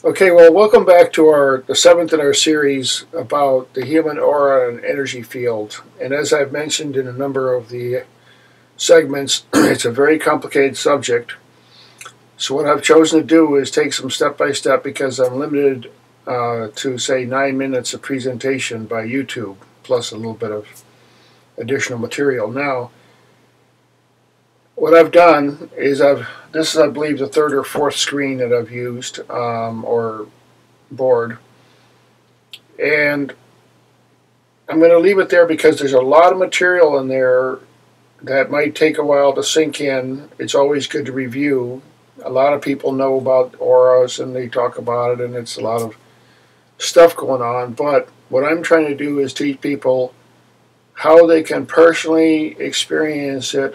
Okay, well, welcome back to the seventh in our series about the human aura and energy field. And as I've mentioned in a number of the segments, it's a very complicated subject. So what I've chosen to do is take some step by step because I'm limited to, say, 9 minutes of presentation by YouTube, plus a little bit of additional material. Now, what I've done is this is, I believe, the third or fourth screen that I've used or board. And I'm going to leave it there because there's a lot of material in there that might take a while to sink in. It's always good to review. A lot of people know about auras and they talk about it, and it's a lot of stuff going on. But what I'm trying to do is teach people how they can personally experience it,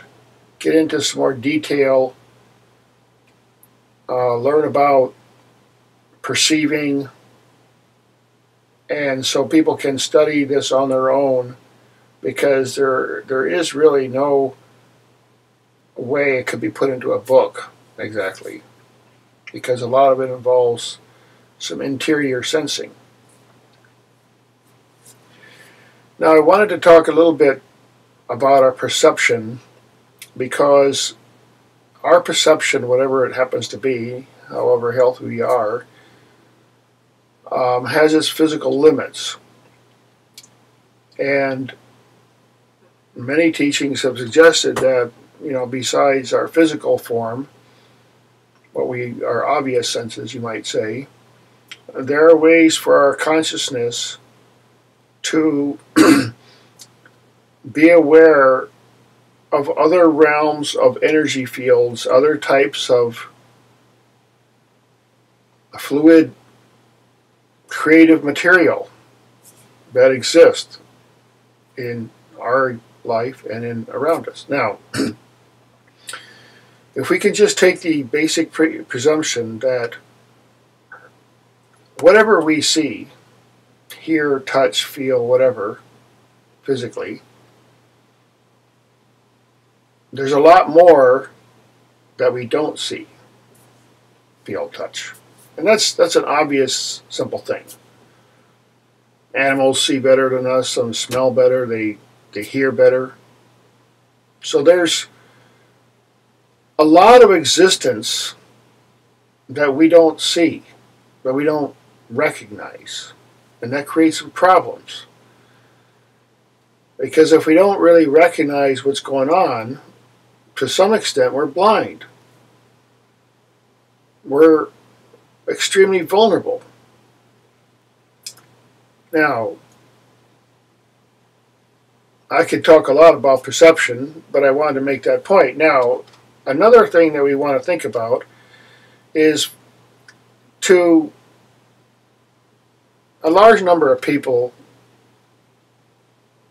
get into some more detail, learn about perceiving, and so people can study this on their own, because there is really no way it could be put into a book exactly, because a lot of it involves some interior sensing. Now I wanted to talk a little bit about our perception, because our perception, whatever it happens to be, however healthy we are, has its physical limits. And many teachings have suggested that, besides our physical form, our obvious senses, you might say, there are ways for our consciousness to be aware of other realms of energy fields, other types of fluid creative material that exist in our life and around us. Now, if we can just take the basic presumption that whatever we see, hear, touch, feel, whatever, physically, there's a lot more that we don't see, feel, touch. And that's an obvious, simple thing. Animals see better than us, some smell better, they hear better. So there's a lot of existence that we don't see, that we don't recognize. And that creates some problems. Because if we don't really recognize what's going on, to some extent we're blind. We're extremely vulnerable. Now, I could talk a lot about perception, but I wanted to make that point. Now, another thing that we want to think about is, to a large number of people,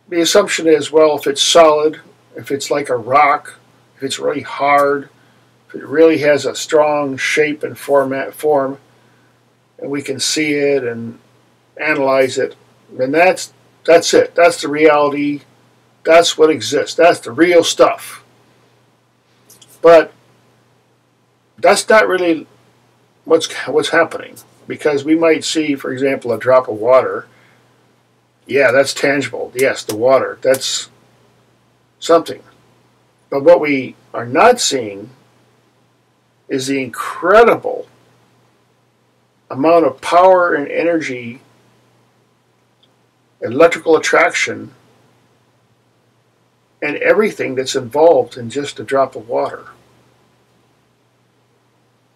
the assumption is, well, if it's solid, if it's like a rock, if it's really hard, if it really has a strong shape and form, and we can see it and analyze it, then that's it. That's the reality. That's what exists. That's the real stuff. But that's not really what's happening, because we might see, for example, a drop of water. Yeah, that's tangible. Yes, the water. That's something. But what we are not seeing is the incredible amount of power and energy, electrical attraction, and everything that's involved in just a drop of water.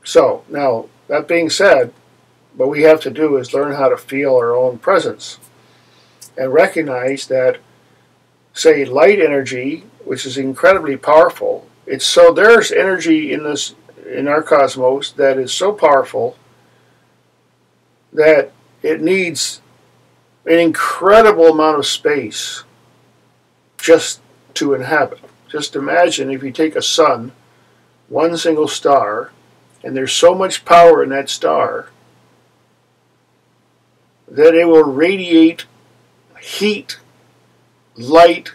So, now, that being said, what we have to do is learn how to feel our own presence and recognize that, say, light energy, which is incredibly powerful, there's energy in our cosmos that is so powerful that it needs an incredible amount of space just to inhabit. Just imagine if you take a sun, one single star, and there's so much power in that star that it will radiate heat, light,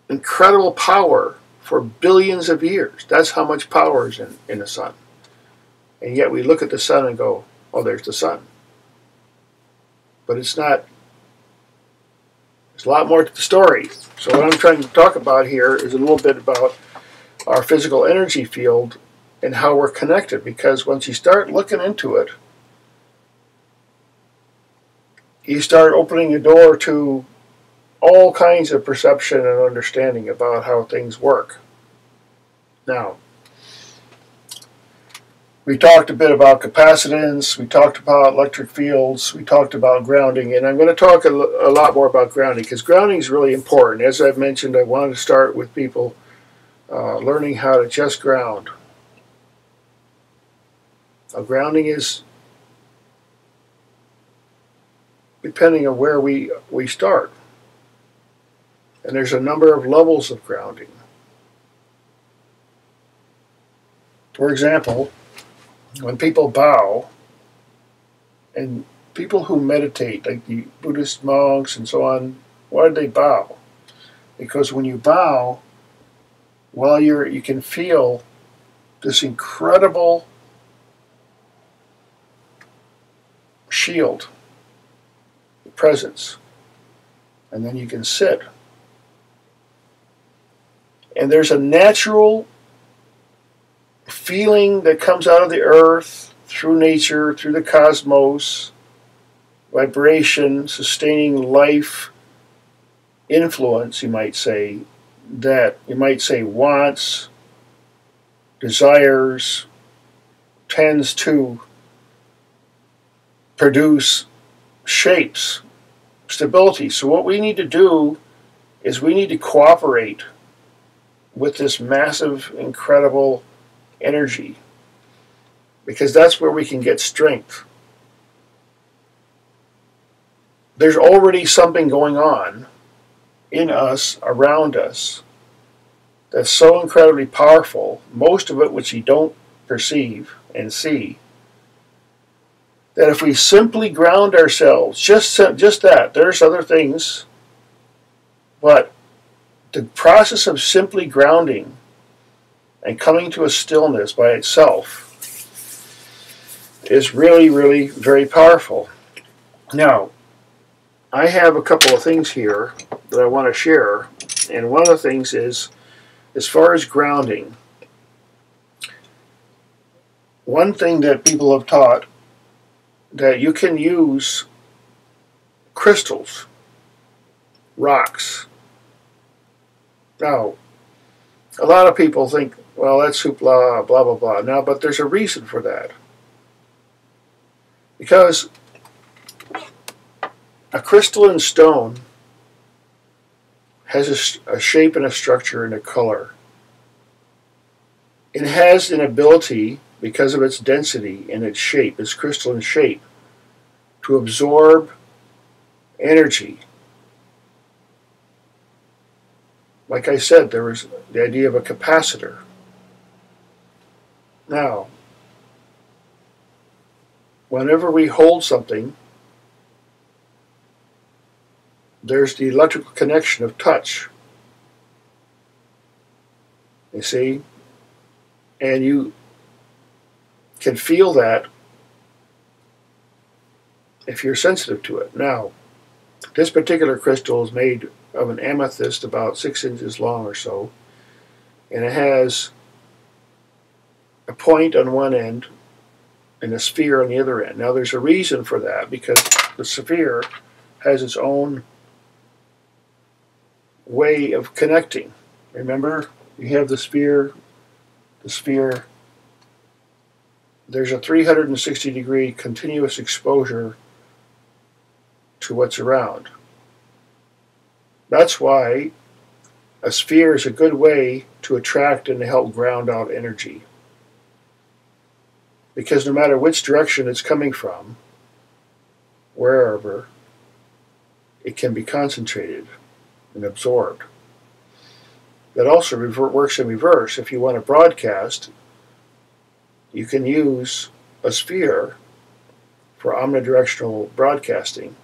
incredible power for billions of years. That's how much power is in the sun. And yet we look at the sun and go, oh, there's the sun. But it's not. There's a lot more to the story. So what I'm trying to talk about here is a little bit about our physical energy field and how we're connected. Because once you start looking into it, you start opening the door to all kinds of perception and understanding about how things work. Now, we talked a bit about capacitance, we talked about electric fields, we talked about grounding, and I'm going to talk a lot more about grounding, because grounding is really important. As I've mentioned, I wanted to start with people learning how to just ground. Now, grounding is depending on where we start. And there's a number of levels of grounding. For example, when people bow, and people who meditate, like the Buddhist monks and so on, why do they bow? Because when you bow, well, you can feel this incredible shield, presence, and then you can sit. And there's a natural feeling that comes out of the earth, through nature, through the cosmos, vibration, sustaining life, influence, you might say, that you might say wants, desires, tends to produce shapes, stability. So what we need to do is we need to cooperate with this massive, incredible energy, because that's where we can get strength. There's already something going on in us, around us, that's so incredibly powerful, most of it which you don't perceive and see, that if we simply ground ourselves, just that, there's other things, but the process of simply grounding and coming to a stillness by itself is really, really very powerful. Now, I have a couple of things here that I want to share, and one of the things is, as far as grounding, one thing that people have taught, that you can use crystals, rocks. Now, a lot of people think, well, that's hoopla, blah, blah, blah. Now, but there's a reason for that. Because a crystalline stone has a shape and a structure and a color. It has an ability, because of its density and its shape, its crystalline shape, to absorb energy. Like I said, there was the idea of a capacitor. Now, whenever we hold something, there's the electrical connection of touch. You see? And you can feel that if you're sensitive to it. Now, this particular crystal is made of an amethyst about 6 inches long or so, and it has a point on one end and a sphere on the other end. Now, there's a reason for that, because the sphere has its own way of connecting. Remember, you have the sphere, there's a 360-degree continuous exposure to what's around. That's why a sphere is a good way to attract and to help ground out energy. Because no matter which direction it's coming from, wherever, it can be concentrated and absorbed. That also works in reverse. If you want to broadcast, you can use a sphere for omnidirectional broadcasting.